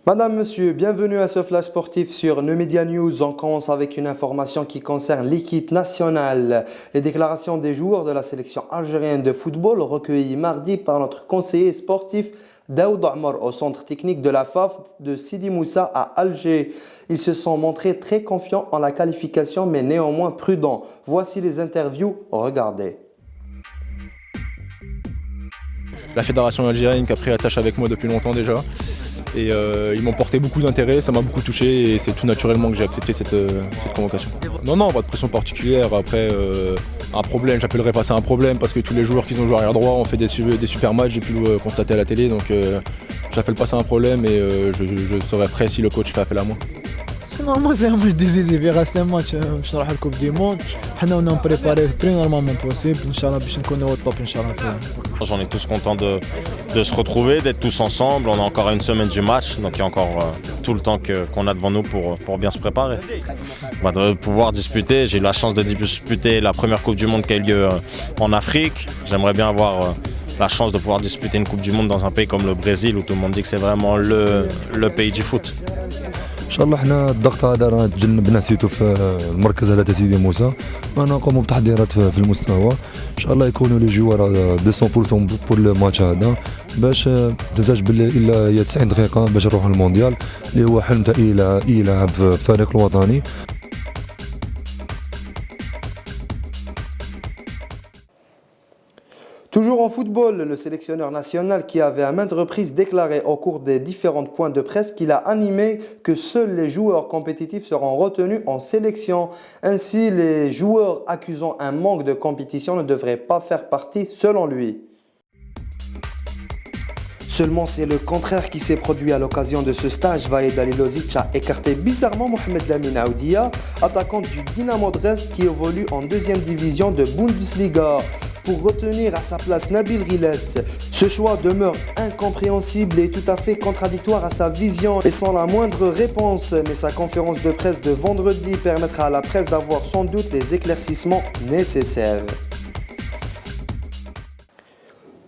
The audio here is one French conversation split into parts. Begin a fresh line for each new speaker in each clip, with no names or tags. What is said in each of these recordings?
Madame, Monsieur, bienvenue à ce flash sportif sur Nemedia News. On commence avec une information qui concerne l'équipe nationale. Les déclarations des joueurs de la sélection algérienne de football recueillies mardi par notre conseiller sportif Daoud Amar au centre technique de la FAF de Sidi Moussa à Alger. Ils se sont montrés très confiants en la qualification mais néanmoins prudents. Voici les interviews, regardez.
La fédération algérienne qui a pris attache avec moi depuis longtemps déjà. Et ils m'ont porté beaucoup d'intérêt, ça m'a beaucoup touché et c'est tout naturellement que j'ai accepté cette convocation. Non, pas de pression particulière. Après, un problème, j'appellerais pas ça un problème parce que tous les joueurs qui ont joué arrière droit ont fait des super matchs, j'ai pu le constater à la télé, donc j'appelle pas ça un problème et je serai prêt si le coach fait appel à moi.
Normalement c'est un match décisif, il reste un match باش نروح الكوب دي موند حنا on a préparé très normalement possible inchallah باش نكونوا au top inchallah.
On est tous contents de se retrouver, d'être tous ensemble. On a encore une semaine du match, donc il y a encore tout le temps qu'on a devant nous pour bien se préparer. De pouvoir disputer, j'ai eu la chance de disputer la première Coupe du Monde qui a eu lieu en Afrique. J'aimerais bien avoir la chance de pouvoir disputer une Coupe du Monde dans un pays comme le Brésil où tout le monde dit que c'est vraiment le pays du foot.
ان شاء الله حنا الضغط هذا راه تجنبنا سيتو في المركز هذا تاع سيدي موسى. رانا نقوموا بتحضيرات في المستوى ان شاء الله يكونوا لي جوار 200% بور لو ماتش هذا باش ما تنساش باللي الا هي 90 دقيقه باش نروحوا المونديال اللي هو حلم تاع اي لاعب في الفريق الوطني.
Toujours en football, le sélectionneur national qui avait à maintes reprises déclaré au cours des différents points de presse qu'il a animé que seuls les joueurs compétitifs seront retenus en sélection. Ainsi, les joueurs accusant un manque de compétition ne devraient pas faire partie selon lui. Seulement, c'est le contraire qui s'est produit à l'occasion de ce stage. Vahid Halilovic a écarté bizarrement Mohamed Lamine Aoudia, attaquant du Dynamo Dresde qui évolue en deuxième division de Bundesliga, pour retenir à sa place Nabil Riles. Ce choix demeure incompréhensible et tout à fait contradictoire à sa vision et sans la moindre réponse. Mais sa conférence de presse de vendredi permettra à la presse d'avoir sans doute les éclaircissements nécessaires.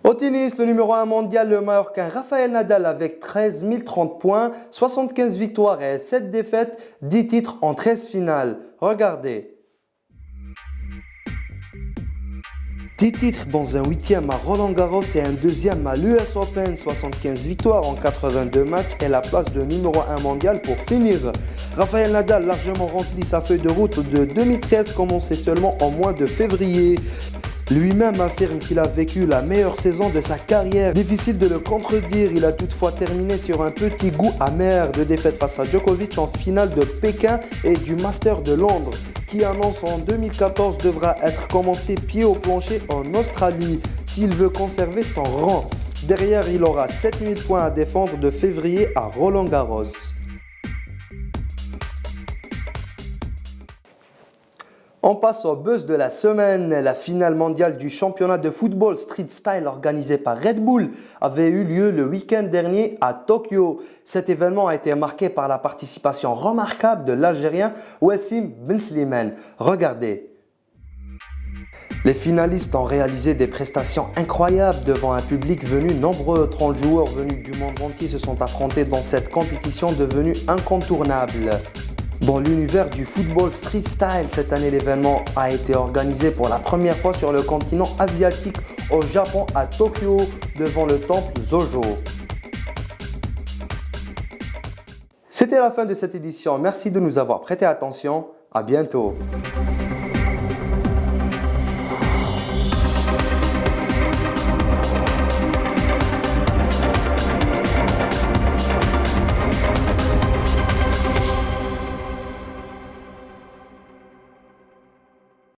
Au tennis, le numéro 1 mondial, le Mallorquin Rafael Nadal avec 13 030 points, 75 victoires et 7 défaites, 10 titres en 13 finales. Regardez. 10 titres dans un 8e à Roland Garros et un 2e à l'US Open, 75 victoires en 82 matchs et la place de numéro 1 mondial pour finir. Rafael Nadal largement remplit sa feuille de route de 2013, commencée seulement en mois de février. Lui-même affirme qu'il a vécu la meilleure saison de sa carrière. Difficile de le contredire, il a toutefois terminé sur un petit goût amer de défaite face à Djokovic en finale de Pékin et du Master de Londres, qui annonce en 2014 devra être commencé pied au plancher en Australie s'il veut conserver son rang. Derrière, il aura 7000 points à défendre de février à Roland Garros. On passe au buzz de la semaine. La finale mondiale du championnat de football street style organisé par Red Bull avait eu lieu le week-end dernier à Tokyo. Cet événement a été marqué par la participation remarquable de l'Algérien Wassim Ben Slimane. Regardez. Les finalistes ont réalisé des prestations incroyables devant un public venu nombreux. 30 joueurs venus du monde entier se sont affrontés dans cette compétition devenue incontournable. Dans l'univers du football street style, cette année l'événement a été organisé pour la première fois sur le continent asiatique au Japon à Tokyo devant le temple Zojo. C'était la fin de cette édition, merci de nous avoir prêté attention, à bientôt.